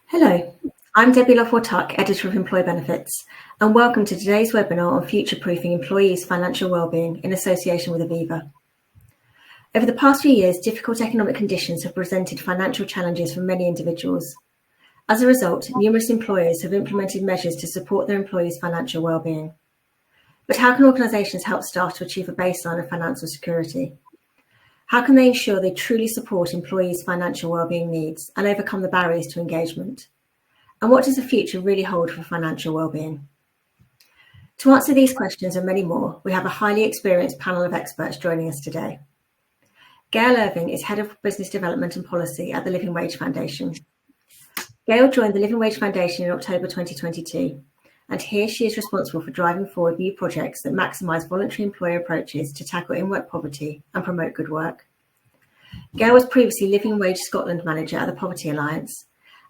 Hello, I'm Debbie Loveworth-Tuck, Editor of Employee Benefits, and welcome to today's webinar on future-proofing employees' financial wellbeing in association with Aviva. Over the past few years, difficult economic conditions have presented financial challenges for many individuals. As a result, numerous employers have implemented measures to support their employees' financial wellbeing. But how can organisations help staff to achieve a baseline of financial security? How can they ensure they truly support employees' financial wellbeing needs and overcome the barriers to engagement? And what does the future really hold for financial wellbeing? To answer these questions and many more, we have a highly experienced panel of experts joining us today. Gail Irving is Head of Business Development and Policy at the Living Wage Foundation. Gail joined the Living Wage Foundation in October 2022, and here she is responsible for driving forward new projects that maximise voluntary employer approaches to tackle in-work poverty and promote good work. Gail was previously Living Wage Scotland Manager at the Poverty Alliance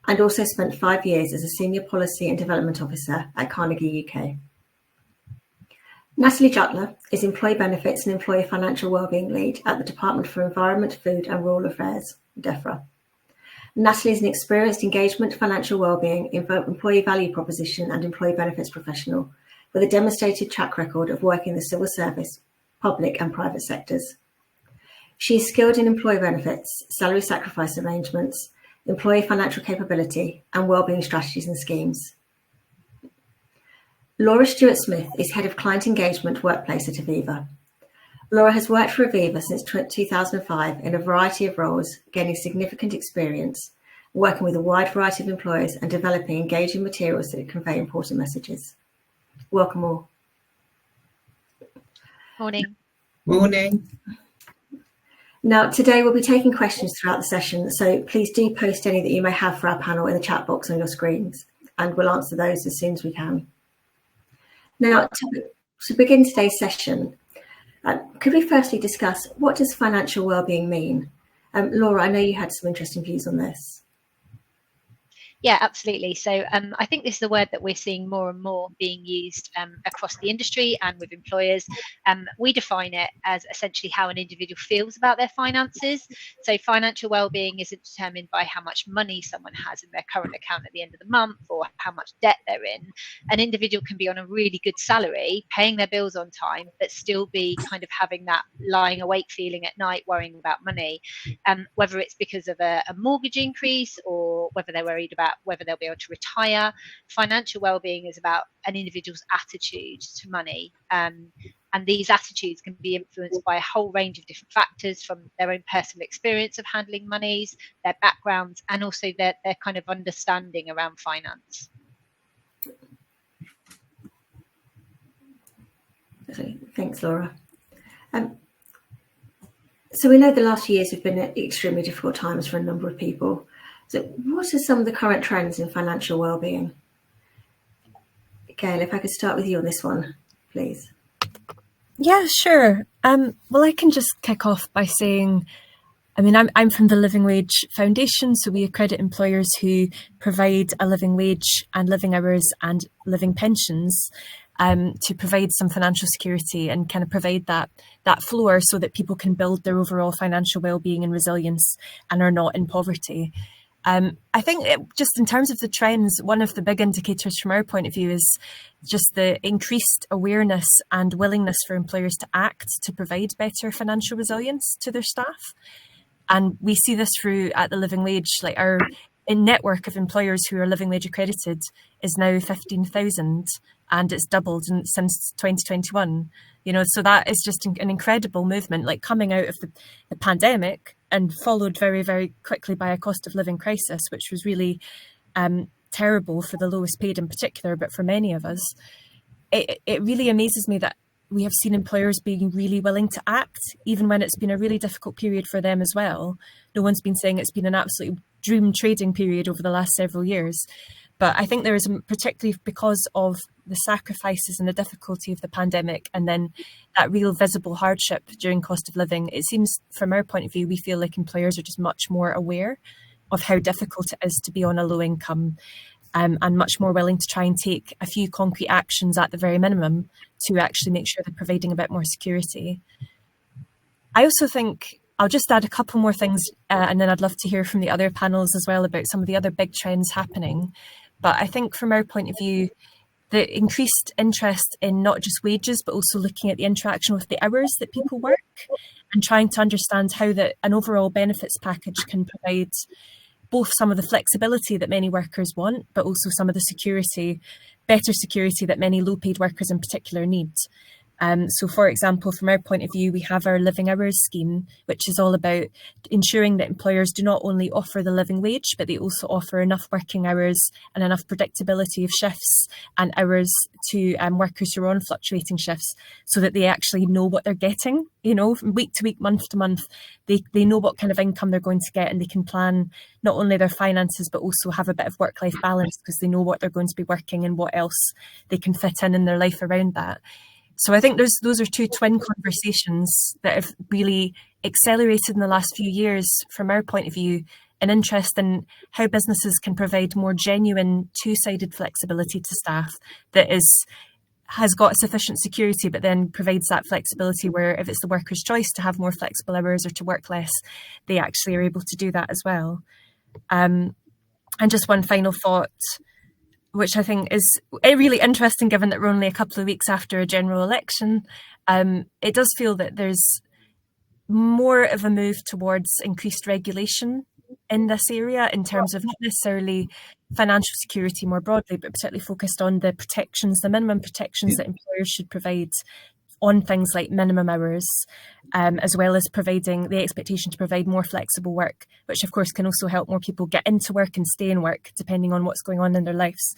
and also spent 5 years as a Senior Policy and Development Officer at Carnegie UK. Natalie Jutler is Employee Benefits and Employee Financial Wellbeing Lead at the Department for Environment, Food and Rural Affairs, DEFRA. Natalie is an experienced engagement, financial wellbeing, employee value proposition and employee benefits professional with a demonstrated track record of working in the civil service, public and private sectors. She is skilled in employee benefits, salary sacrifice arrangements, employee financial capability and wellbeing strategies and schemes. Laura Stewart-Smith is Head of Client Engagement Workplace at Aviva. Laura has worked for Aviva since 2005 in a variety of roles, gaining significant experience, working with a wide variety of employers and developing engaging materials that convey important messages. Welcome all. Morning. Morning. Now, today we'll be taking questions throughout the session, so please do post any that you may have for our panel in the chat box on your screens, and we'll answer those as soon as we can. Now, to begin today's session, could we firstly discuss what does financial wellbeing mean? Laura, I know you had some interesting views on this. Yeah, absolutely. So I think this is a word that we're seeing more and more being used across the industry and with employers. We define it as essentially how an individual feels about their finances. So financial well-being isn't determined by how much money someone has in their current account at the end of the month or how much debt they're in. An individual can be on a really good salary, paying their bills on time, but still be kind of having that lying awake feeling at night, worrying about money, whether it's because of a mortgage increase or whether they're worried about whether they'll be able to retire. Financial well-being is about an individual's attitude to money. And these attitudes can be influenced by a whole range of different factors, from their own personal experience of handling monies, their backgrounds, and also their kind of understanding around finance. Thanks, Laura. So we know the last few years have been extremely difficult times for a number of people. So what are some of the current trends in financial wellbeing? Gail, if I could start with you on this one, please. Yeah, sure. Well, I can just kick off by saying, I'm from the Living Wage Foundation, so we accredit employers who provide a living wage and living hours and living pensions to provide some financial security and kind of provide that floor so that people can build their overall financial well-being and resilience and are not in poverty. I think just in terms of the trends, one of the big indicators from our point of view is just the increased awareness and willingness for employers to act to provide better financial resilience to their staff. And we see this through at the Living Wage, like our network of employers who are Living Wage accredited is now 15,000 and it's doubled since 2021. So that is just an incredible movement, like coming out of the pandemic and followed very, very quickly by a cost of living crisis, which was really terrible for the lowest paid in particular, but for many of us. It really amazes me that we have seen employers being really willing to act, even when it's been a really difficult period for them as well. No one's been saying it's been an absolute dream trading period over the last several years. But I think there is, particularly because of the sacrifices and the difficulty of the pandemic and then that real visible hardship during cost of living, it seems from our point of view, we feel like employers are just much more aware of how difficult it is to be on a low income and much more willing to try and take a few concrete actions at the very minimum to actually make sure they're providing a bit more security. I also think I'll just add a couple more things, and then I'd love to hear from the other panels as well about some of the other big trends happening. But I think from our point of view, the increased interest in not just wages, but also looking at the interaction with the hours that people work and trying to understand how an overall benefits package can provide both some of the flexibility that many workers want, but also some of the better security that many low-paid workers in particular need. So, for example, from our point of view, we have our living hours scheme, which is all about ensuring that employers do not only offer the living wage, but they also offer enough working hours and enough predictability of shifts and hours to workers who are on fluctuating shifts, so that they actually know what they're getting, from week to week, month to month. They know what kind of income they're going to get, and they can plan not only their finances, but also have a bit of work-life balance because they know what they're going to be working and what else they can fit in their life around that. So I think those are two twin conversations that have really accelerated in the last few years from our point of view, an interest in how businesses can provide more genuine two-sided flexibility to staff that has got sufficient security, but then provides that flexibility where if it's the worker's choice to have more flexible hours or to work less, they actually are able to do that as well. And just one final thought, which I think is really interesting given that we're only a couple of weeks after a general election. It does feel that there's more of a move towards increased regulation in this area in terms of not necessarily financial security more broadly, but particularly focused on the minimum protections that employers should provide on things like minimum hours, as well as providing the expectation to provide more flexible work, which of course can also help more people get into work and stay in work depending on what's going on in their lives.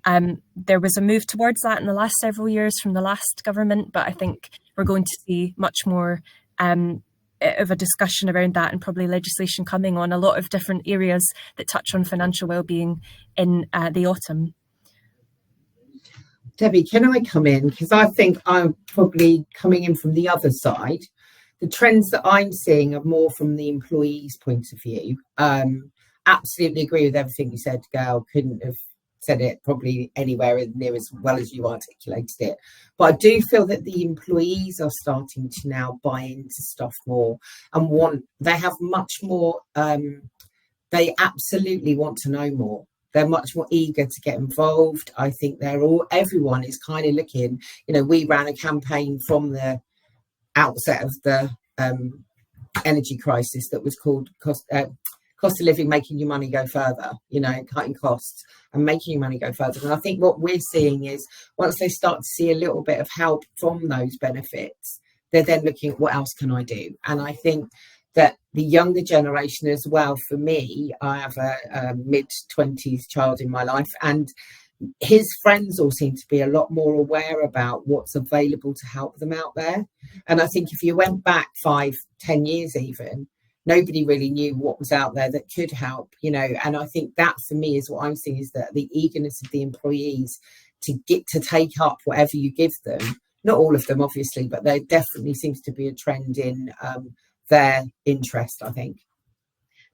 There was a move towards that in the last several years from the last government, but I think we're going to see much more of a discussion around that and probably legislation coming on a lot of different areas that touch on financial wellbeing in the autumn. Debbie, can I come in? Because I think I'm probably coming in from the other side. The trends that I'm seeing are more from the employee's point of view. Absolutely agree with everything you said, Gail. Couldn't have said it probably anywhere near as well as you articulated it. But I do feel that the employees are starting to now buy into stuff more and they have much more, they absolutely want to know more. They're much more eager to get involved. I think everyone is kind of looking, we ran a campaign from the outset of the energy crisis that was called cost of living, making your money go further, cutting costs and making your money go further. And I think what we're seeing is once they start to see a little bit of help from those benefits, they're then looking at what else can I do? And I think that the younger generation as well, for me, I have a mid-20s child in my life, and his friends all seem to be a lot more aware about what's available to help them out there. And I think if you went back 5-10 years even, nobody really knew what was out there that could help, and I think that for me is what I'm seeing, is that the eagerness of the employees to take up whatever you give them, not all of them obviously, but there definitely seems to be a trend in their interest, I think.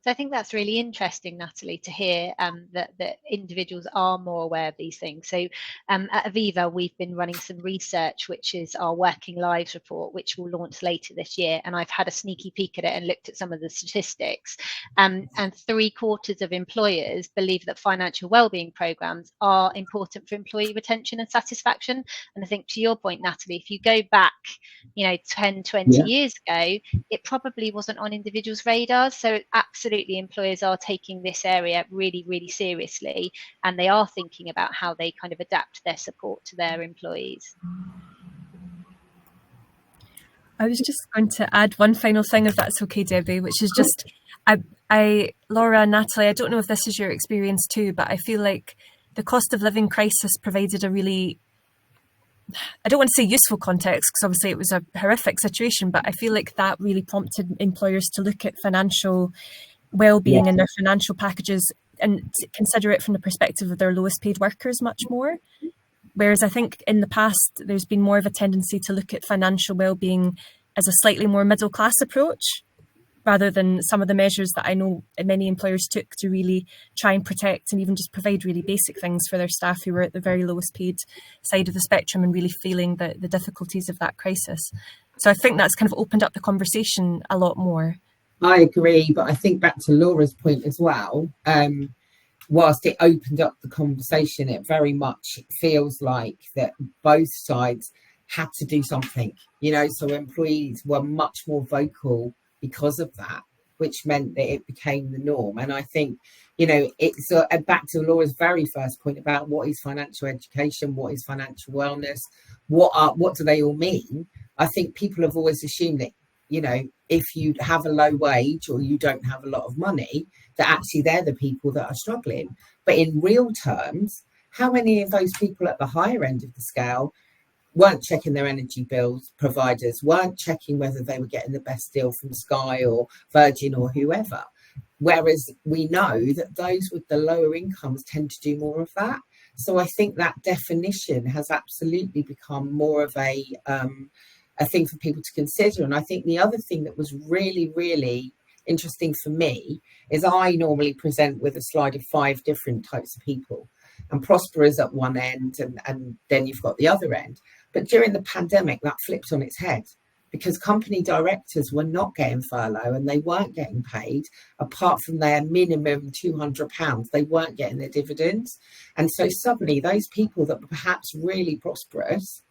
So I think that's really interesting, Natalie, to hear that individuals are more aware of these things. So at Aviva, we've been running some research, which is our Working Lives report, which will launch later this year. And I've had a sneaky peek at it and looked at some of the statistics. And 3/4 of employers believe that financial wellbeing programs are important for employee retention and satisfaction. And I think to your point, Natalie, if you go back, 10, 20 years ago, it probably wasn't on individuals' radars. So absolutely, employers are taking this area really, really seriously, and they are thinking about how they kind of adapt their support to their employees. I was just going to add one final thing, if that's okay, Debbie, which is just, Laura and Natalie, I don't know if this is your experience too, but I feel like the cost of living crisis provided a really, I don't want to say useful context, because obviously it was a horrific situation, but I feel like that really prompted employers to look at financial well-being in their financial packages and consider it from the perspective of their lowest paid workers much more. Whereas I think in the past, there's been more of a tendency to look at financial well-being as a slightly more middle-class approach, rather than some of the measures that I know many employers took to really try and protect and even just provide really basic things for their staff who were at the very lowest paid side of the spectrum and really feeling the difficulties of that crisis. So I think that's kind of opened up the conversation a lot more. I agree, but I think back to Laura's point as well. Whilst it opened up the conversation, it very much feels like that both sides had to do something, so employees were much more vocal because of that, which meant that it became the norm. And I think, it's back to Laura's very first point about what is financial education, what is financial wellness, what do they all mean? I think people have always assumed that, if you have a low wage or you don't have a lot of money, that actually they're the people that are struggling. But in real terms, how many of those people at the higher end of the scale weren't checking their energy bills, providers weren't checking whether they were getting the best deal from Sky or Virgin or whoever? Whereas we know that those with the lower incomes tend to do more of that. So I think that definition has absolutely become more of a thing for people to consider. And I think the other thing that was really, really interesting for me is I normally present with a slide of 5 different types of people, and prosperous at one end, and then you've got the other end. But during the pandemic, that flipped on its head, because company directors were not getting furlough and they weren't getting paid. Apart from their minimum £200, they weren't getting their dividends. And so suddenly those people that were perhaps really prosperous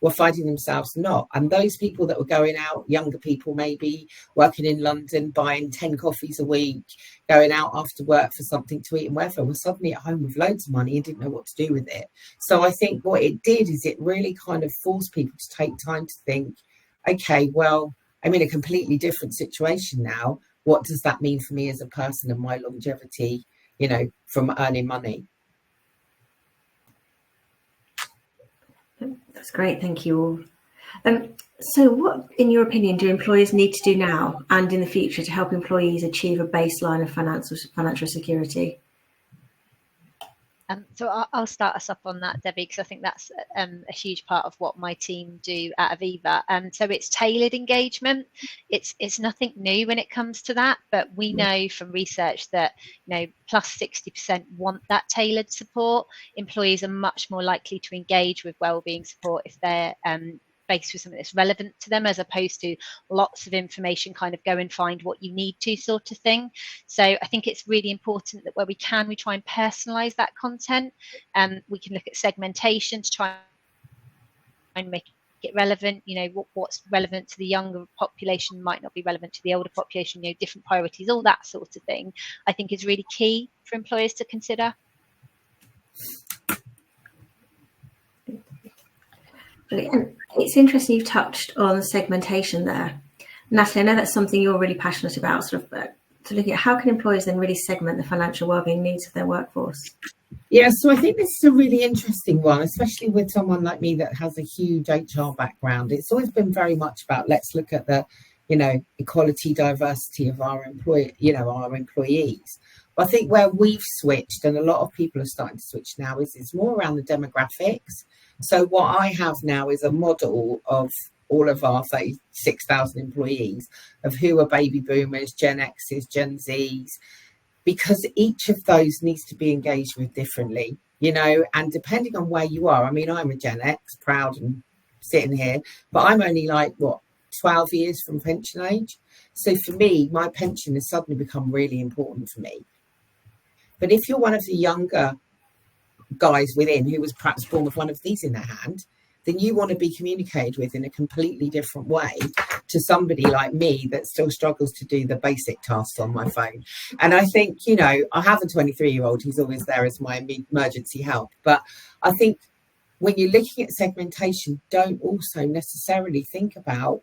were finding themselves not. And those people that were going out, younger people maybe working in London, buying 10 coffees a week, going out after work for something to eat and whatever, were suddenly at home with loads of money and didn't know what to do with it. So I think what it did is it really kind of forced people to take time to think, okay, well, I'm in a completely different situation now. What does that mean for me as a person and my longevity, from earning money? That's great, thank you all. So what, in your opinion, do employers need to do now and in the future to help employees achieve a baseline of financial security? So I'll start us up on that, Debbie, because I think that's a huge part of what my team do at Aviva. So it's tailored engagement. It's nothing new when it comes to that, but we know from research that plus 60% want that tailored support. Employees are much more likely to engage with wellbeing support if they're faced with something that's relevant to them, as opposed to lots of information, kind of go and find what you need to sort of thing. So I think it's really important that where we can, we try and personalize that content. We can look at segmentation to try and make it relevant. What's relevant to the younger population might not be relevant to the older population, different priorities, all that sort of thing, I think is really key for employers to consider. Brilliant. It's interesting you've touched on segmentation there. Natalie, I know that's something you're really passionate about, to look at how can employers then really segment the financial wellbeing needs of their workforce? Yeah, so I think this is a really interesting one, especially with someone like me that has a huge HR background. It's always been very much about, let's look at the, equality, diversity of our employees. But I think where we've switched, and a lot of people are starting to switch now, is it's more around the demographics. So what I have now is a model of all of our 36,000 employees, of who are baby boomers, Gen X's, Gen Z's, because each of those needs to be engaged with differently, and depending on where you are. I mean, I'm a Gen X, proud and sitting here, but I'm only 12 years from pension age. So for me, my pension has suddenly become really important for me. But if you're one of the younger guys within who was perhaps born with one of these in their hand, then you want to be communicated with in a completely different way to somebody like me that still struggles to do the basic tasks on my phone. And I think, I have a 23-year-old who's always there as my emergency help. But I think when you're looking at segmentation, don't also necessarily think about,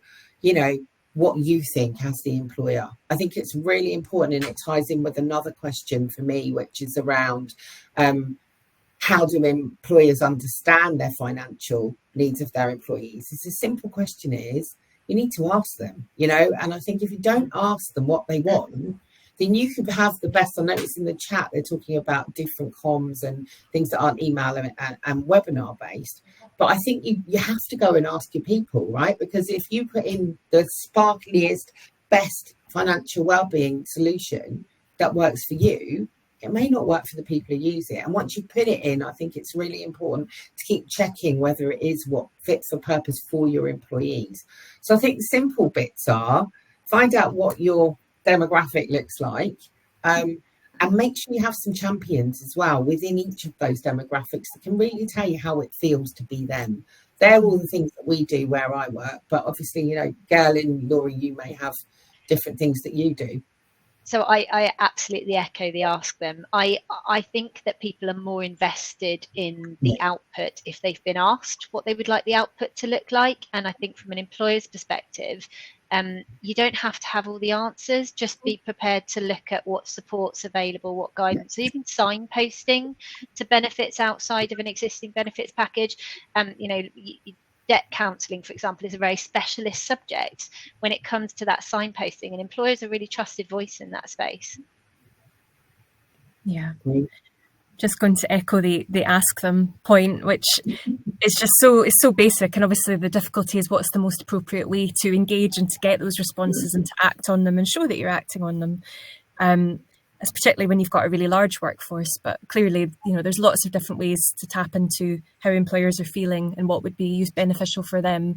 what you think as the employer. I think it's really important, and it ties in with another question for me, which is around how do employers understand their financial needs of their employees? It's a simple question is, you need to ask them, and I think if you don't ask them what they want, then you could have the best. I noticed in the chat, they're talking about different comms and things that aren't email and webinar based. But I think you have to go and ask your people, right? Because if you put in the sparkliest, best financial wellbeing solution that works for you, it may not work for the people who use it. And once you put it in, I think it's really important to keep checking whether it is what fits for purpose for your employees. So I think the simple bits are, find out what your demographic looks like. And make sure you have some champions as well within each of those demographics that can really tell you how it feels to be them. They're all the things that we do where I work, but obviously, you know, Gail and Laurie, you may have different things that you do. So I absolutely echo the ask them. I think that people are more invested in the output if they've been asked what they would like the output to look like. And I think from an employer's perspective, you don't have to have all the answers. Just be prepared to look at what support's available, what guidance, so even signposting to benefits outside of an existing benefits package. You know, debt counselling, for example, is a very specialist subject when it comes to that signposting, and employers are a really trusted voice in that space. Yeah. Just going to echo the ask them point, which is just so basic. And obviously the difficulty is what's the most appropriate way to engage and to get those responses and to act on them and show that you're acting on them. It's particularly when you've got a really large workforce, but clearly, you know, there's lots of different ways to tap into how employers are feeling and what would be beneficial for them.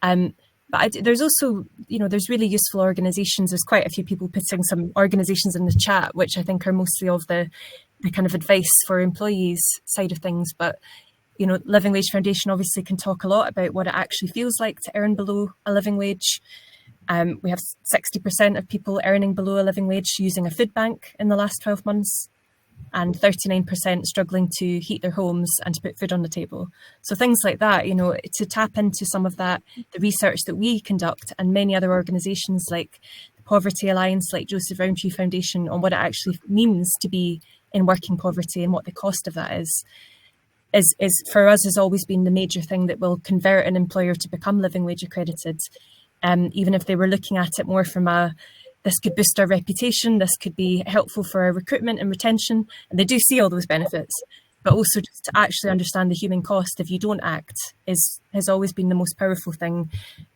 But there's also, you know, there's really useful organisations. There's quite a few people putting some organisations in the chat, which I think are mostly of the kind of advice for employees side of things. But, you know, Living Wage Foundation obviously can talk a lot about what it actually feels like to earn below a living wage. We have 60% of people earning below a living wage using a food bank in the last 12 months, and 39% struggling to heat their homes and to put food on the table. So things like that, you know, to tap into some of that, the research that we conduct and many other organisations like the Poverty Alliance, like Joseph Rowntree Foundation, on what it actually means to be in working poverty and what the cost of that is for us has always been the major thing that will convert an employer to become living wage accredited. Even if they were looking at it more from this could boost our reputation, this could be helpful for our recruitment and retention, and they do see all those benefits, but also just to actually understand the human cost if you don't act has always been the most powerful thing.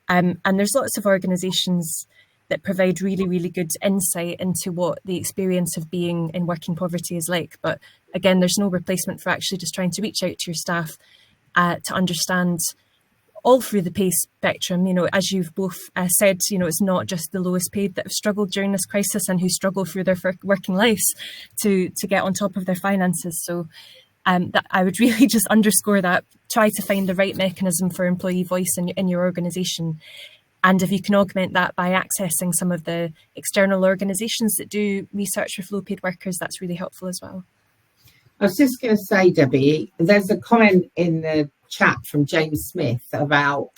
And there's lots of organisations that provide really, really good insight into what the experience of being in working poverty is like. But again, there's no replacement for actually just trying to reach out to your staff to understand all through the pay spectrum. You know, as you've both said, you know, it's not just the lowest paid that have struggled during this crisis and who struggle through their working lives to get on top of their finances. So that I would really just underscore that. Try to find the right mechanism for employee voice in your organisation. And if you can augment that by accessing some of the external organisations that do research for low paid workers, that's really helpful as well. I was just going to say, Debbie, there's a comment in the chat from James Smith about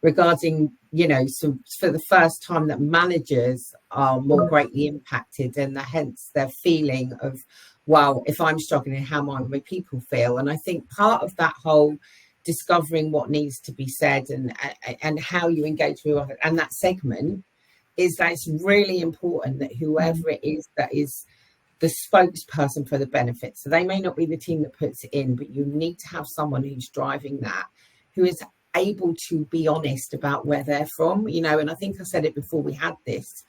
regarding, you know, so for the first time that managers are more greatly impacted, and hence their feeling of, well, if I'm struggling, how might my people feel? And I think part of that whole discovering what needs to be said and how you engage with it and that segment is that it's really important that whoever it is that is the spokesperson for the benefits. So they may not be the team that puts it in, but you need to have someone who's driving that, who is able to be honest about where they're from, you know. And I think I said it before we had this,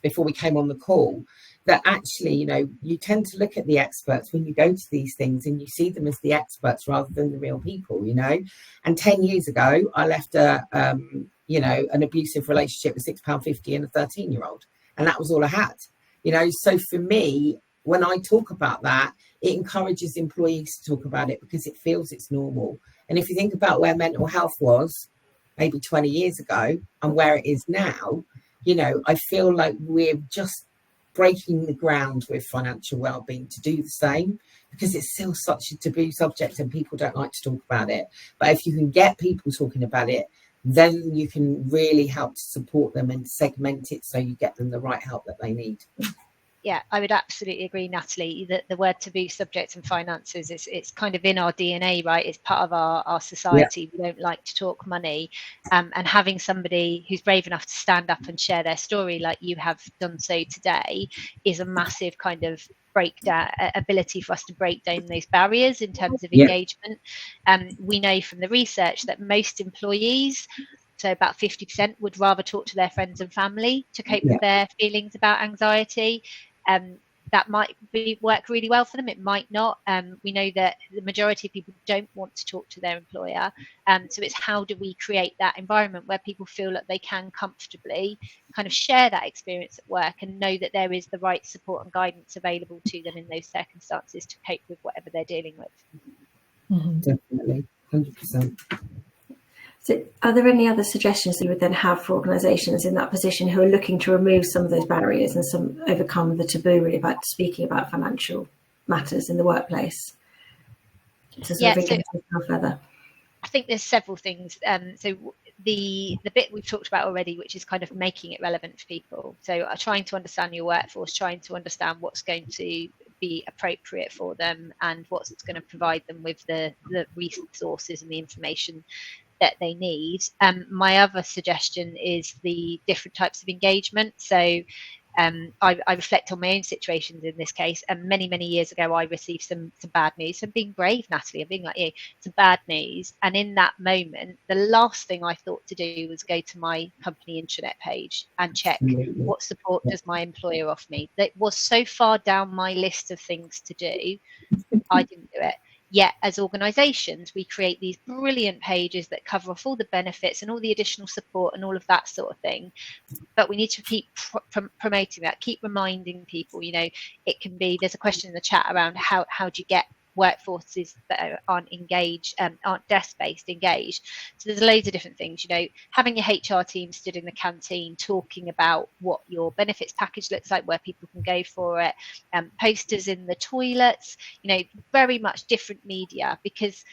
before we came on the call, that actually, you know, you tend to look at the experts when you go to these things and you see them as the experts rather than the real people, you know. And 10 years ago, I left an abusive relationship with £6.50 and a 13-year-old. And that was all I had. You know, so for me, when I talk about that, it encourages employees to talk about it because it feels it's normal. And if you think about where mental health was maybe 20 years ago and where it is now, you know, I feel like we're just breaking the ground with financial wellbeing to do the same, because it's still such a taboo subject and people don't like to talk about it. But if you can get people talking about it, then you can really help to support them and segment it so you get them the right help that they need. Yeah, I would absolutely agree, Natalie, that the word taboo subject and finances, it's kind of in our DNA, right? It's part of our society. Yeah. We don't like to talk money. And having somebody who's brave enough to stand up and share their story like you have done so today is a massive kind of breakdown ability for us to break down those barriers in terms of engagement. We know from the research that most employees, so about 50%, would rather talk to their friends and family to cope with their feelings about anxiety. that might work really well for them. It might not. We know that the majority of people don't want to talk to their employer. So it's how do we create that environment where people feel that they can comfortably kind of share that experience at work and know that there is the right support and guidance available to them in those circumstances to cope with whatever they're dealing with. Definitely, 100%. So are there any other suggestions that you would then have for organisations in that position who are looking to remove some of those barriers and overcome the taboo really about speaking about financial matters in the workplace? Further. I think there's several things. So the bit we've talked about already, which is kind of making it relevant for people. So trying to understand your workforce, trying to understand what's going to be appropriate for them and what's going to provide them with the resources and the information that they need. My other suggestion is the different types of engagement. So I reflect on my own situations in this case. And many years ago, I received some bad news. I'm being brave, Natalie. I'm being like you. Some bad news. And in that moment, the last thing I thought to do was go to my company intranet page and check what support does my employer offer me. That was so far down my list of things to do, I didn't do it. Yet as organisations, we create these brilliant pages that cover off all the benefits and all the additional support and all of that sort of thing. But we need to keep promoting that, keep reminding people, it can be, there's a question in the chat around how do you get workforces that aren't engaged, aren't desk-based engaged. So there's loads of different things, having your HR team stood in the canteen talking about what your benefits package looks like, where people can go for it, posters in the toilets, very much different media, because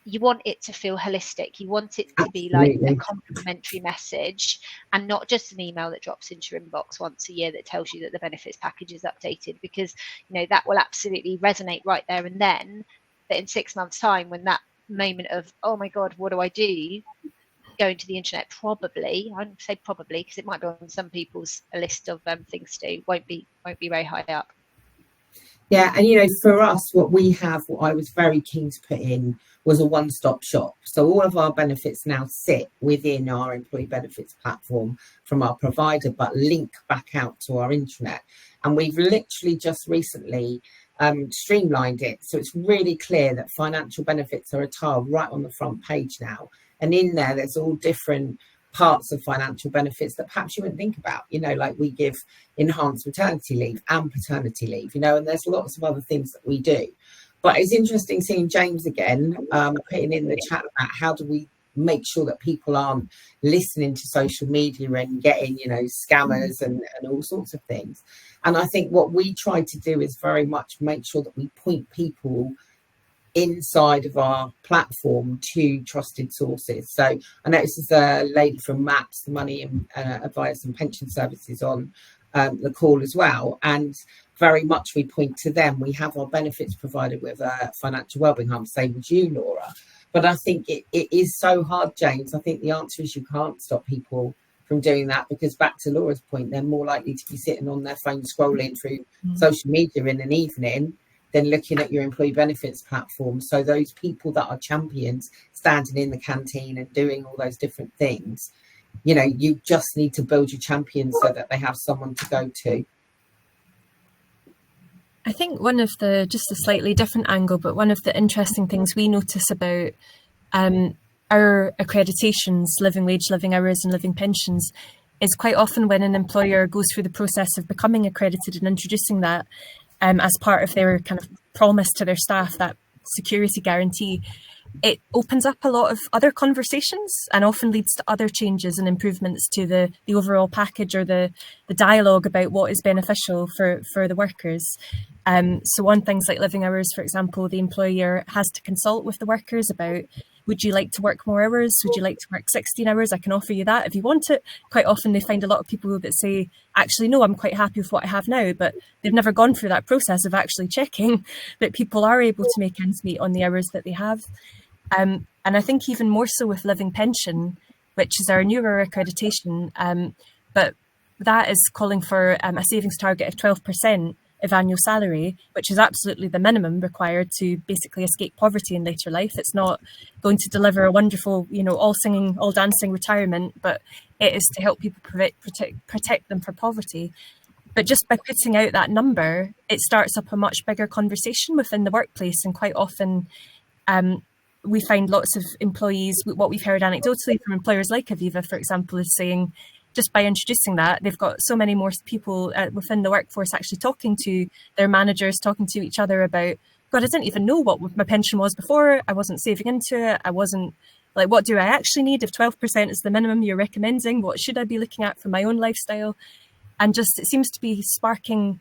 you want it to feel holistic. You want it to be like a complimentary message and not just an email that drops into your inbox once a year that tells you that the benefits package is updated, because that will absolutely resonate right there and then. But in 6 months' time, when that moment of, oh my God, what do I do? Going to the internet, probably, I say probably because it might be on some people's list of things to do, won't be very high up. Yeah, and for us, what I was very keen to put in was a one-stop shop. So all of our benefits now sit within our employee benefits platform from our provider, but link back out to our intranet. And we've literally just recently streamlined it. So it's really clear that financial benefits are a tile right on the front page now. And in there's all different parts of financial benefits that perhaps you wouldn't think about, like we give enhanced maternity leave and paternity leave, and there's lots of other things that we do. But it's interesting seeing James again putting in the chat about how do we make sure that people aren't listening to social media and getting, scammers and all sorts of things. And I think what we try to do is very much make sure that we point people inside of our platform to trusted sources. So I noticed there's a lady from MAPS, the Money and Advice and Pension Services, on the call as well, and very much we point to them. We have our benefits provided with a financial wellbeing hub, same as you, Laura. But I think it is so hard, James. I think the answer is you can't stop people from doing that, because back to Laura's point, they're more likely to be sitting on their phone scrolling through social media in an evening than looking at your employee benefits platform. So those people that are champions, standing in the canteen and doing all those different things, you just need to build your champions so that they have someone to go to. I think one of the, just a slightly different angle, but one of the interesting things we notice about our accreditations, living wage, living hours and living pensions, is quite often when an employer goes through the process of becoming accredited and introducing that as part of their kind of promise to their staff, that security guarantee, it opens up a lot of other conversations and often leads to other changes and improvements to the overall package or the dialogue about what is beneficial for the workers. So on things like living hours, for example, the employer has to consult with the workers about, would you like to work more hours? Would you like to work 16 hours? I can offer you that if you want it. Quite often they find a lot of people that say, actually, no, I'm quite happy with what I have now, but they've never gone through that process of actually checking that people are able to make ends meet on the hours that they have. And I think even more so with living pension, which is our newer accreditation, but that is calling for a savings target of 12% of annual salary, which is absolutely the minimum required to basically escape poverty in later life. It's not going to deliver a wonderful, all singing, all dancing retirement, but it is to help people protect them from poverty. But just by putting out that number, it starts up a much bigger conversation within the workplace. And quite often we find lots of employees, what we've heard anecdotally from employers like Aviva, for example, is saying just by introducing that, they've got so many more people within the workforce actually talking to their managers, talking to each other about, God, I didn't even know what my pension was before. I wasn't saving into it. I wasn't like, what do I actually need? If 12% is the minimum you're recommending, what should I be looking at for my own lifestyle? And just, it seems to be sparking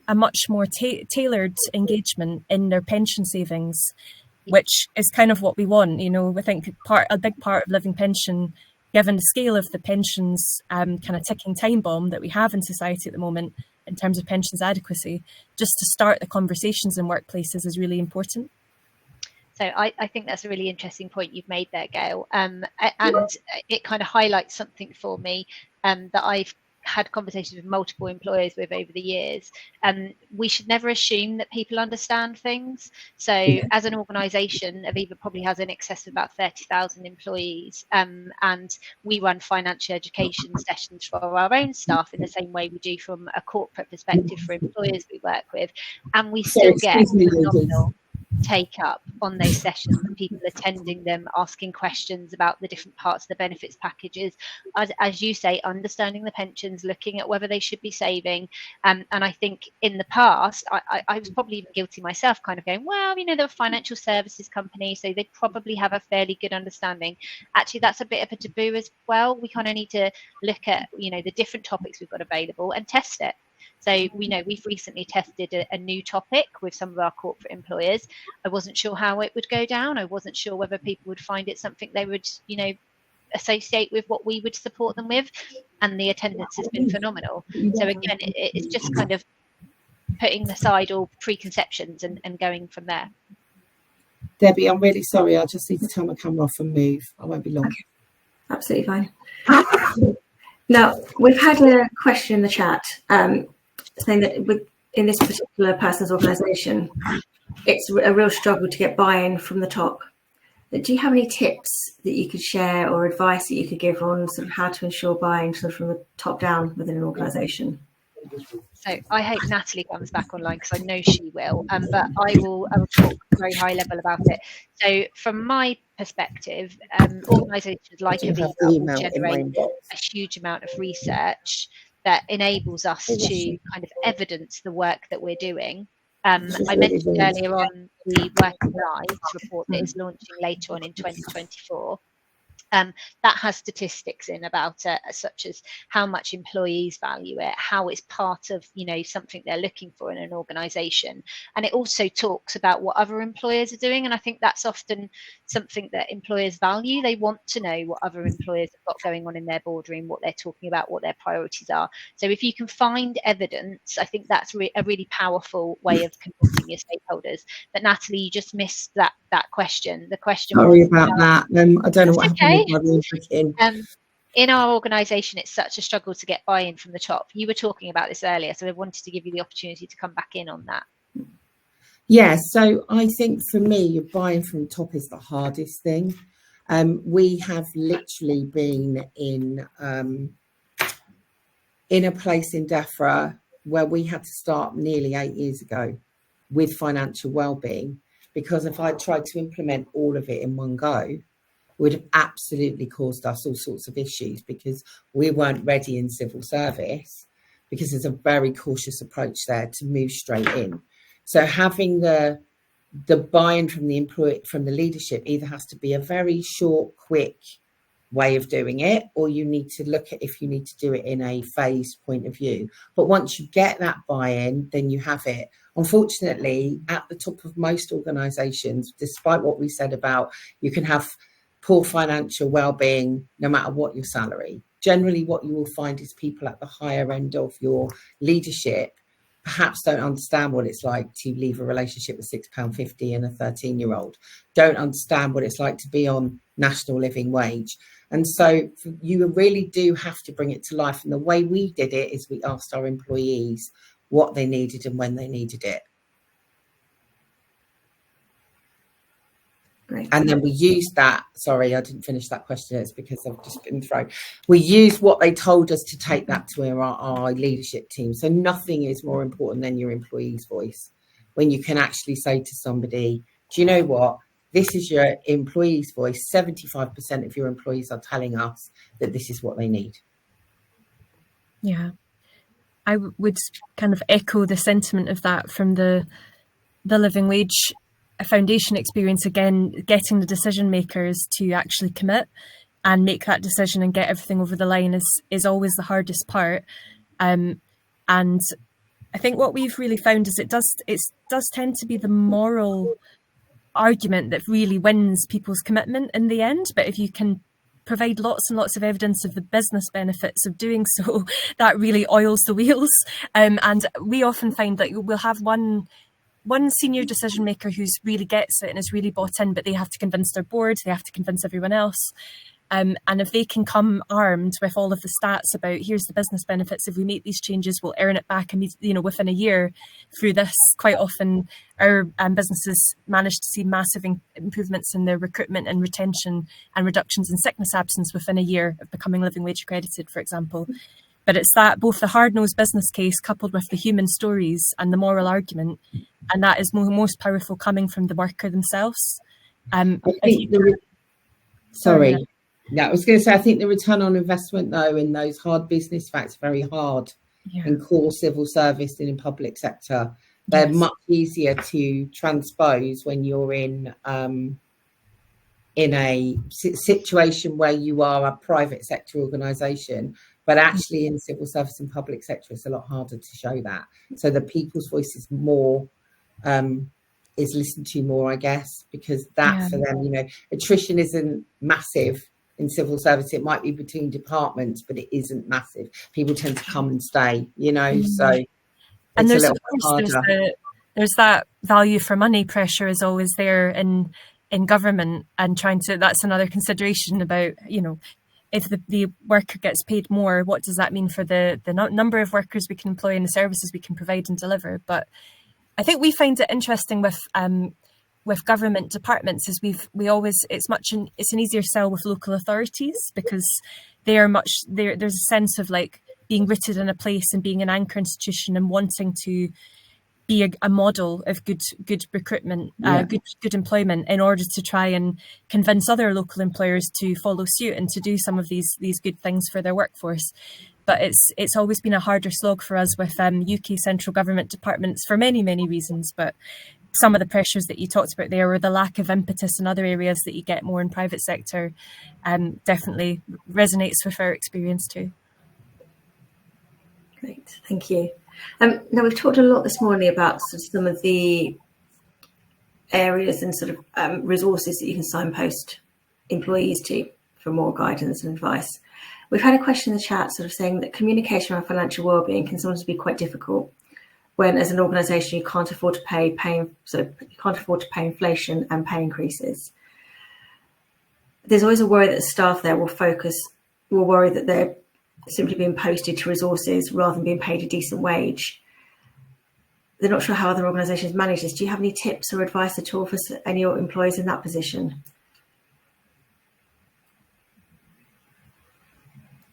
a much more tailored engagement in their pension savings, which is kind of what we want. You know, I think a big part of living pension, given the scale of the pensions kind of ticking time bomb that we have in society at the moment in terms of pensions adequacy, just to start the conversations in workplaces is really important. So I think that's a really interesting point you've made there, Gail. And it kind of highlights something for me that I've had conversations with multiple employers with over the years. We should never assume that people understand things. So as an organisation, Aviva probably has in excess of about 30,000 employees, and we run financial education sessions for our own staff in the same way we do from a corporate perspective for employers we work with, and we still get phenomenal take up on those sessions, and people attending them, asking questions about the different parts of the benefits packages, as you say, understanding the pensions, looking at whether they should be saving. And I think in the past, I was probably even guilty myself, kind of going, well, you know, they're a financial services company, so they probably have a fairly good understanding. Actually, that's a bit of a taboo as well. We kind of need to look at, you know, the different topics we've got available and test it. So we know we've recently tested a new topic with some of our corporate employers. I wasn't sure how it would go down. I wasn't sure whether people would find it something they would, you know, associate with what we would support them with. And the attendance has been phenomenal. So again, it's just kind of putting aside all preconceptions and going from there. Debbie, I'm really sorry. I just need to turn my camera off and move. I won't be long. Okay. Absolutely fine. Now, we've had a question in the chat saying that in this particular person's organisation, it's a real struggle to get buy-in from the top. Do you have any tips that you could share or advice that you could give on sort of how to ensure buy-in sort of from the top down within an organisation? So I hope Natalie comes back online because I know she will, but I will talk very high level about it. So from my perspective, organisations like Aviva will generate a huge amount of research that enables us to kind of evidence the work that we're doing. I mentioned earlier on the Working Lives report that is launching later on in 2024. That has statistics in about it, such as how much employees value it, how it's part of, you know, something they're looking for in an organisation, and it also talks about what other employers are doing. And I think that's often something that employers value. They want to know what other employers have got going on in their boardroom, what they're talking about, what their priorities are. So if you can find evidence, I think that's a really powerful way of convincing your stakeholders. But Natalie, you just missed that question. The question. Sorry about that. I don't know what happened. In our organisation, it's such a struggle to get buy-in from the top. You were talking about this earlier, so I wanted to give you the opportunity to come back in on that. Yeah, so I think for me, your buy-in from the top is the hardest thing. We have literally been in a place in DEFRA where we had to start nearly 8 years ago with financial wellbeing, because if I tried to implement all of it in one go, would have absolutely caused us all sorts of issues, because we weren't ready in civil service, because there's a very cautious approach there to move straight in. So having the buy-in from the leadership either has to be a very short, quick way of doing it, or you need to look at if you need to do it in a phased point of view. But once you get that buy-in, then you have it. Unfortunately, at the top of most organisations, despite what we said about you can have poor financial well-being no matter what your salary, generally what you will find is people at the higher end of your leadership perhaps don't understand what it's like to leave a relationship with £6.50 and a 13-year-old, don't understand what it's like to be on national living wage. And so you really do have to bring it to life. And the way we did it is we asked our employees what they needed and when they needed it. Great. Great. And then we used that. Sorry, I didn't finish that question. It's because I've just been thrown. We used what they told us to take that to our leadership team. So nothing is more important than your employee's voice. When you can actually say to somebody, do you know what? This is your employee's voice. 75% of your employees are telling us that this is what they need. Yeah. I would kind of echo the sentiment of that from the Living Wage Foundation experience. Again, getting the decision makers to actually commit and make that decision and get everything over the line is always the hardest part. And I think what we've really found is it does tend to be the moral argument that really wins people's commitment in the end. But if you can provide lots and lots of evidence of the business benefits of doing so, that really oils the wheels. And we often find that we'll have one senior decision maker who's really gets it and is really bought in, but they have to convince their board, they have to convince everyone else. And if they can come armed with all of the stats about here's the business benefits, if we make these changes, we'll earn it back within a year through this. Quite often our businesses manage to see massive improvements in their recruitment and retention and reductions in sickness absence within a year of becoming living wage accredited, for example. But it's that both the hard-nosed business case coupled with the human stories and the moral argument, and that is most powerful coming from the worker themselves. I was going to say, I think the return on investment, though, in those hard business facts, very hard in core civil service and in public sector. They're much easier to transpose when you're in a situation where you are a private sector organisation, but actually in civil service and public sector, it's a lot harder to show that. So the people's voice is more, is listened to more, I guess, because that for them, attrition isn't massive in civil service. It might be between departments, but it isn't massive. People tend to come and stay, so and it's a little bit harder. There's that value for money pressure is always there in government, and that's another consideration about, if the worker gets paid more, what does that mean for the number of workers we can employ and the services we can provide and deliver? But I think we find it interesting with government departments is it's an easier sell with local authorities, because there's a sense of like being rooted in a place and being an anchor institution and wanting to be a model of good recruitment, good employment, in order to try and convince other local employers to follow suit and to do some of these good things for their workforce. But it's always been a harder slog for us with UK central government departments for many, many reasons. But some of the pressures that you talked about there, or the lack of impetus in other areas that you get more in private sector, definitely resonates with our experience too. Great, thank you. Now, we've talked a lot this morning about some of the areas and sort of resources that you can signpost employees to for more guidance and advice. We've had a question in the chat sort of saying that communication around financial wellbeing can sometimes be quite difficult when, as an organisation, you can't afford to pay inflation and pay increases. There's always a worry that the staff there will worry that they're simply being posted to resources rather than being paid a decent wage. They're not sure how other organisations manage this. Do you have any tips or advice at all for any of your employees in that position?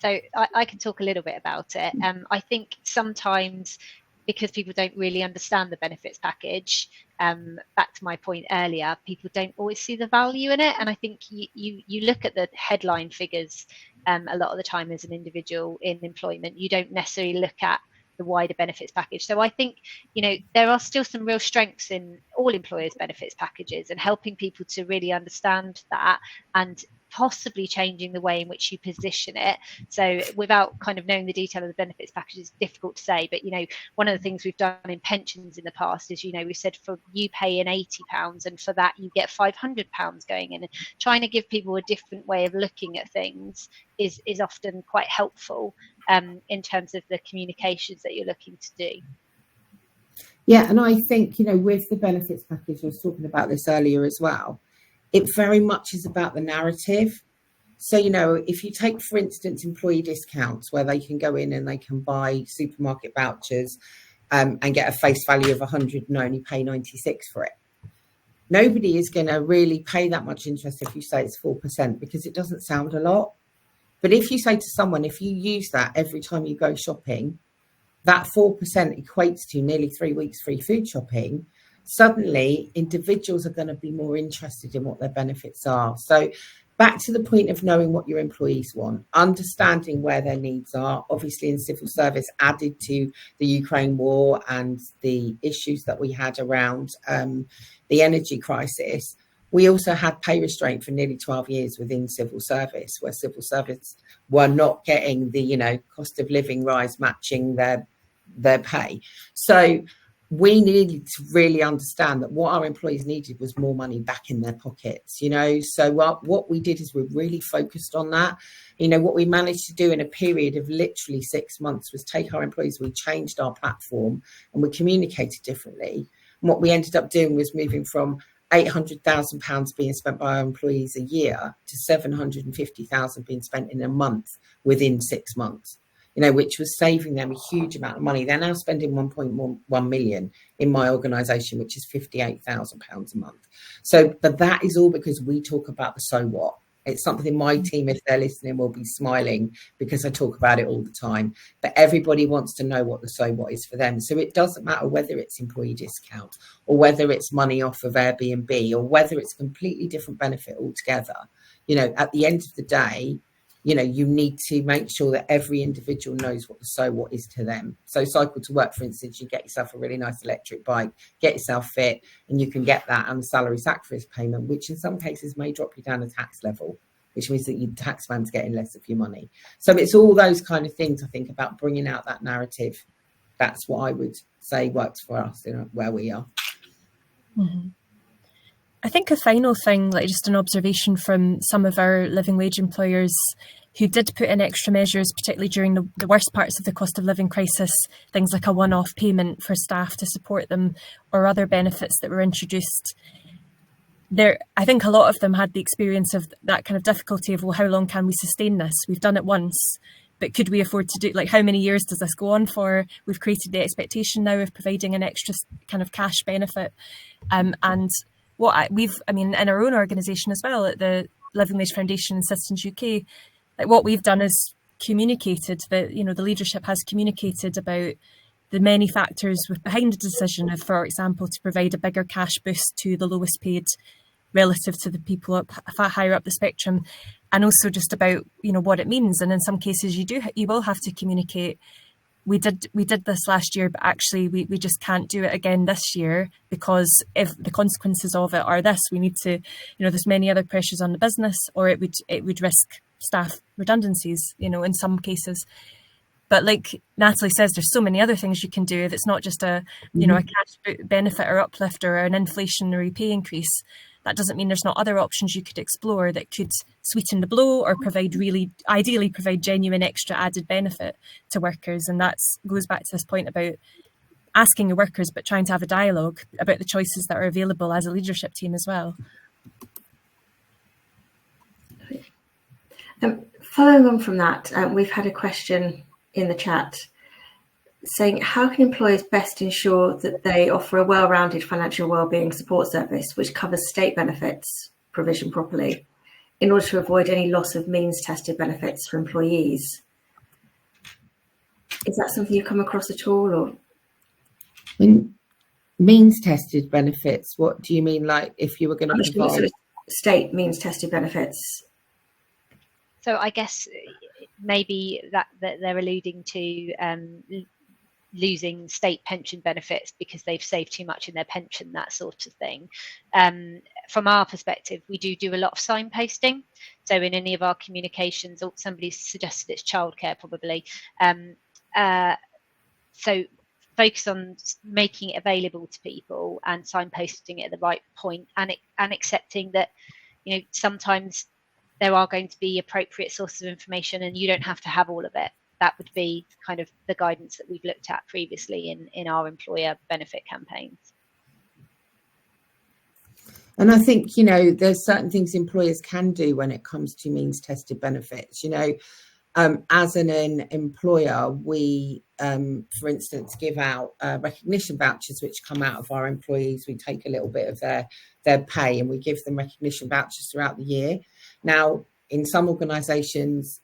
So I can talk a little bit about it. I think sometimes, because people don't really understand the benefits package, back to my point earlier, people don't always see the value in it. And I think you look at the headline figures a lot of the time as an individual in employment. You don't necessarily look at the wider benefits package. So I think, there are still some real strengths in all employers' benefits packages, and helping people to really understand that and possibly changing the way in which you position it. So without kind of knowing the detail of the benefits package, is difficult to say. But, one of the things we've done in pensions in the past is, we've said for you pay in £80 and for that you get £500 going in. And trying to give people a different way of looking at things is often quite helpful in terms of the communications that you're looking to do. Yeah, and I think, with the benefits package, I was talking about this earlier as well, it very much is about the narrative. So, if you take, for instance, employee discounts, where they can go in and they can buy supermarket vouchers and get a face value of 100 and only pay 96 for it. nobody is going to really pay that much interest if you say it's 4%, because it doesn't sound a lot. But if you say to someone, if you use that every time you go shopping, that 4% equates to nearly 3 weeks free food shopping. Suddenly, individuals are going to be more interested in what their benefits are. So back to the point of knowing what your employees want, understanding where their needs are. Obviously, in civil service, added to the Ukraine war and the issues that we had around the energy crisis, we also had pay restraint for nearly 12 years within civil service, where civil service were not getting the, cost of living rise matching their pay. So we needed to really understand that what our employees needed was more money back in their pockets, So what we did is we really focused on that. What we managed to do in a period of literally 6 months was take our employees, we changed our platform and we communicated differently. And what we ended up doing was moving from £800,000 being spent by our employees a year to £750,000 being spent in a month within 6 months. Which was saving them a huge amount of money. They're now spending 1.1 million in my organisation, which is £58,000 a month. So, but that is all because we talk about the so what. It's something my team, if they're listening, will be smiling because I talk about it all the time. But everybody wants to know what the so what is for them. So it doesn't matter whether it's employee discount or whether it's money off of Airbnb or whether it's a completely different benefit altogether. At the end of the day, you need to make sure that every individual knows what the so what is to them. So cycle to work, for instance, you get yourself a really nice electric bike, get yourself fit, and you can get that and salary sacrifice payment, which in some cases may drop you down a tax level, which means that your tax man's getting less of your money. So it's all those kind of things, I think, about bringing out that narrative. That's what I would say works for us, where we are. Mm-hmm. I think a final thing, like just an observation from some of our living wage employers who did put in extra measures, particularly during the worst parts of the cost of living crisis, things like a one-off payment for staff to support them or other benefits that were introduced. I think a lot of them had the experience of that kind of difficulty of, well, how long can we sustain this? We've done it once, but could we afford to do, like, how many years does this go on for? We've created the expectation now of providing an extra kind of cash benefit. And in our own organisation as well, at the Living Wage Foundation and Citizens UK, like what we've done is communicated that, the leadership has communicated about the many factors behind the decision of, for example, to provide a bigger cash boost to the lowest paid relative to the people higher up the spectrum, and also just about, what it means. And in some cases you will have to communicate, we did this last year, but actually we just can't do it again this year because if the consequences of it are this, we need to, there's many other pressures on the business, or it would risk staff redundancies, in some cases. But like Natalie says, there's so many other things you can do. If it's not just a cash benefit or uplift or an inflationary pay increase, that doesn't mean there's not other options you could explore that could sweeten the blow or ideally provide genuine extra added benefit to workers. And that goes back to this point about asking your workers, but trying to have a dialogue about the choices that are available as a leadership team as well. Following on from that, we've had a question in the chat saying, how can employers best ensure that they offer a well-rounded financial wellbeing support service which covers state benefits provision properly in order to avoid any loss of means-tested benefits for employees? Is that something you come across at all? Or means-tested benefits, what do you mean? Like if you were going to provide state means-tested benefits? So I guess maybe that they're alluding to losing state pension benefits because they've saved too much in their pension, that sort of thing. From our perspective, we do a lot of signposting. So in any of our communications, or somebody suggested it's childcare probably. So focus on making it available to people and signposting it at the right point, and accepting that, sometimes there are going to be appropriate sources of information and you don't have to have all of it. That would be kind of the guidance that we've looked at previously in our employer benefit campaigns. And I think, there's certain things employers can do when it comes to means tested benefits. as an employer, we, for instance, give out recognition vouchers, which come out of our employees. We take a little bit of their pay and we give them recognition vouchers throughout the year. Now, in some organisations,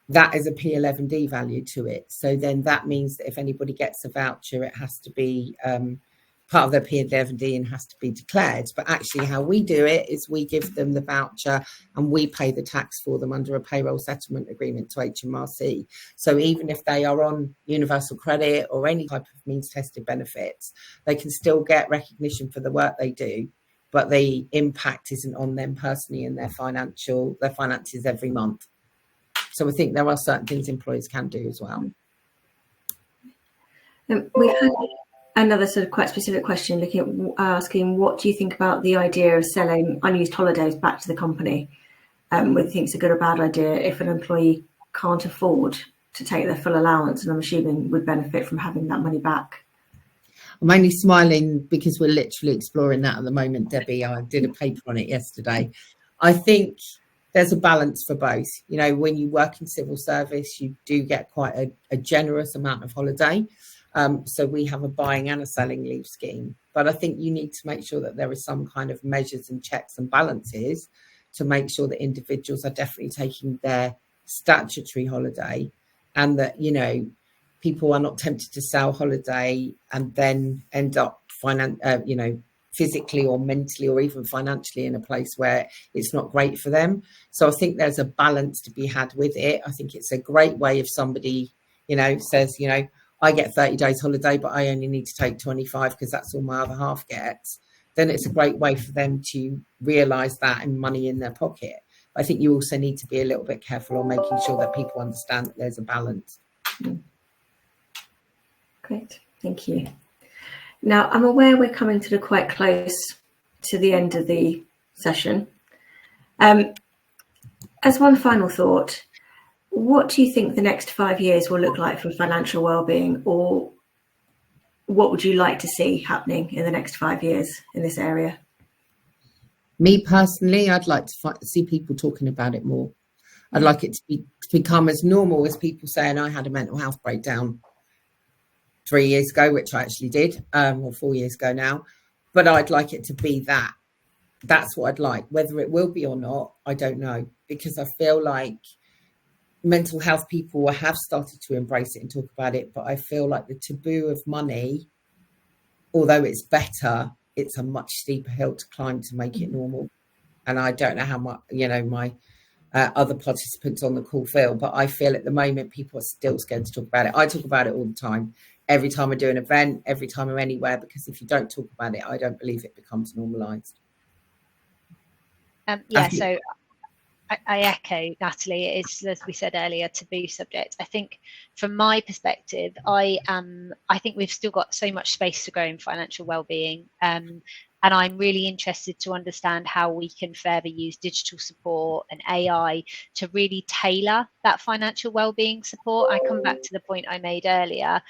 that is a P11D value to it. So then that means that if anybody gets a voucher, it has to be part of their P11D and has to be declared. But actually how we do it is we give them the voucher and we pay the tax for them under a payroll settlement agreement to HMRC. So even if they are on universal credit or any type of means tested benefits, they can still get recognition for the work they do, but the impact isn't on them personally and their finances every month. So I think there are certain things employers can do as well. We've had another sort of quite specific question asking, what do you think about the idea of selling unused holidays back to the company? Whether you think it's a good or bad idea if an employee can't afford to take their full allowance, and I'm assuming would benefit from having that money back. I'm only smiling because we're literally exploring that at the moment, Debbie. I did a paper on it yesterday. I think there's a balance for both. You know, when you work in civil service, you do get quite a generous amount of holiday. So we have a buying and a selling leave scheme. But I think you need to make sure that there is some kind of measures and checks and balances to make sure that individuals are definitely taking their statutory holiday, and that, you know, people are not tempted to sell holiday and then end up physically or mentally or even financially in a place where it's not great for them. So I think there's a balance to be had with it. I think it's a great way if somebody, you know, says, you know, I get 30 days holiday, but I only need to take 25 because that's all my other half gets. Then it's a great way for them to realise that and money in their pocket. I think you also need to be a little bit careful on making sure that people understand that there's a balance. Great, thank you. Now, I'm aware we're coming to quite close to the end of the session. As one final thought, what do you think the next 5 years will look like for financial wellbeing, or what would you like to see happening in the next 5 years in this area? Me personally, I'd like to see people talking about it more. I'd like it to become as normal as people saying, I had a mental health breakdown 3 years ago, which I actually did, or 4 years ago now. But I'd like it to be that. That's what I'd like. Whether it will be or not, I don't know, because I feel like mental health people have started to embrace it and talk about it. But I feel like the taboo of money, although it's better, it's a much steeper hill to climb to make it normal. And I don't know how much, you know, my other participants on the call feel, but I feel at the moment people are still scared to talk about it. I talk about it all the time. Every time I do an event, every time I'm anywhere, because if you don't talk about it, I don't believe it becomes normalised. So I echo Natalie. It is, as we said earlier, a taboo subject. I think from my perspective, I think we've still got so much space to grow in financial wellbeing. And I'm really interested to understand how we can further use digital support and AI to really tailor that financial wellbeing support. I come back to the point I made earlier.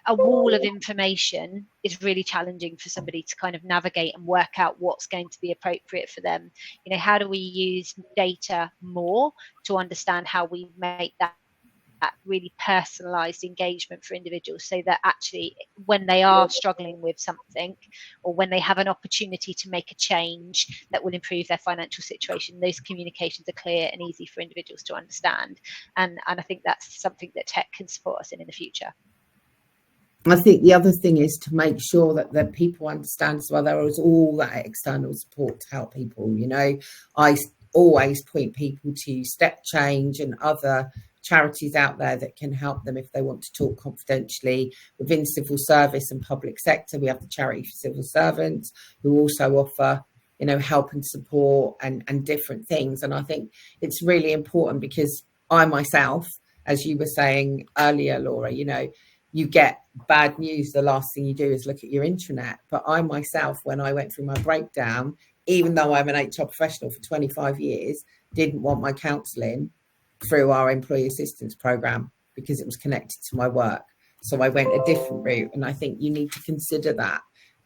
A wall of information is really challenging for somebody to kind of navigate and work out what's going to be appropriate for them. You know, how do we use data more to understand how we make that really personalized engagement for individuals, so that actually when they are struggling with something, or when they have an opportunity to make a change that will improve their financial situation, those communications are clear and easy for individuals to understand. And I think that's something that tech can support us in the future. I think the other thing is to make sure that the people understand as well, there is all that external support to help people. You know, I always point people to Step Change and other charities out there that can help them if they want to talk confidentially. Within civil service and public sector, we have the Charity for Civil Servants, who also offer, you know, help and support and different things. And I think it's really important, because I myself, as you were saying earlier, Laura, you know, you get bad news, the last thing you do is look at your intranet. But I myself, when I went through my breakdown, even though I'm an HR professional for 25 years, didn't want my counselling through our employee assistance program because it was connected to my work. So I went a different route. And I think you need to consider that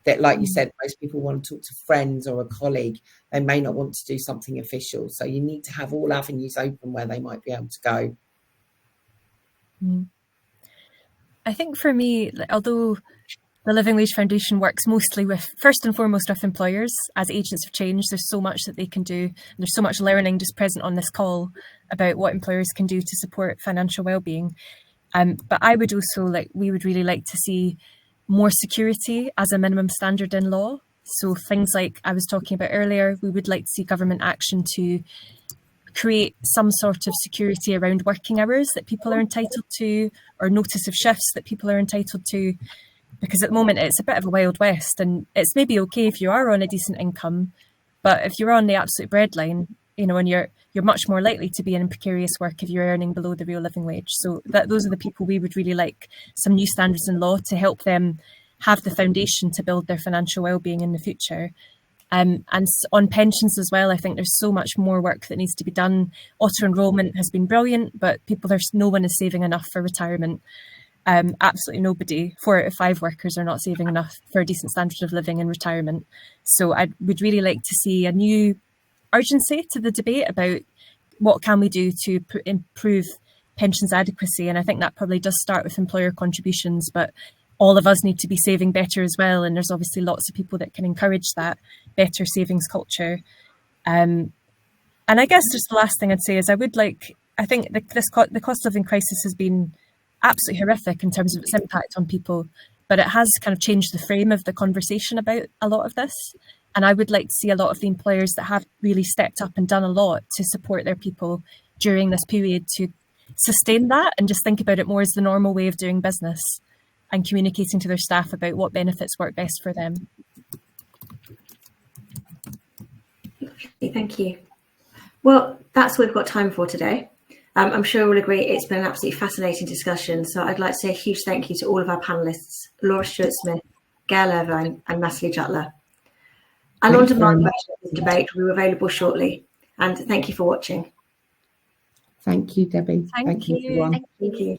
that, like you said, most people want to talk to friends or a colleague. They may not want to do something official. So you need to have all avenues open where they might be able to go. I think for me, although the Living Wage Foundation works mostly with, first and foremost, with employers. As agents of change, there's so much that they can do. There's so much learning just present on this call about what employers can do to support financial wellbeing. But I would also we would really like to see more security as a minimum standard in law. So things like I was talking about earlier, we would like to see government action to create some sort of security around working hours that people are entitled to, or notice of shifts that people are entitled to. Because at the moment it's a bit of a wild west, and it's maybe okay if you are on a decent income, but if you're on the absolute breadline, and you're much more likely to be in precarious work if you're earning below the real living wage. So those are the people we would really like some new standards in law to help them have the foundation to build their financial well-being in the future. And on pensions as well, I think there's so much more work that needs to be done. Auto-enrollment has been brilliant, but no one is saving enough for retirement. Absolutely nobody. 4 out of 5 workers are not saving enough for a decent standard of living in retirement. So I would really like to see a new urgency to the debate about what can we do to improve pensions adequacy. And I think that probably does start with employer contributions, but all of us need to be saving better as well. And there's obviously lots of people that can encourage that better savings culture. And I guess just the last thing I'd say is I think the cost of living crisis has been absolutely horrific in terms of its impact on people, but it has kind of changed the frame of the conversation about a lot of this. And I would like to see a lot of the employers that have really stepped up and done a lot to support their people during this period to sustain that and just think about it more as the normal way of doing business and communicating to their staff about what benefits work best for them. Thank you. Well, that's what we've got time for today. I'm sure we'll agree it's been an absolutely fascinating discussion. So I'd like to say a huge thank you to all of our panellists, Laura Stewart-Smith, Gail Irvine and Natalie Jutler. An on-demand version of this debate will be available shortly. And thank you for watching. Thank you, Debbie. Thank you. Everyone. Thank you.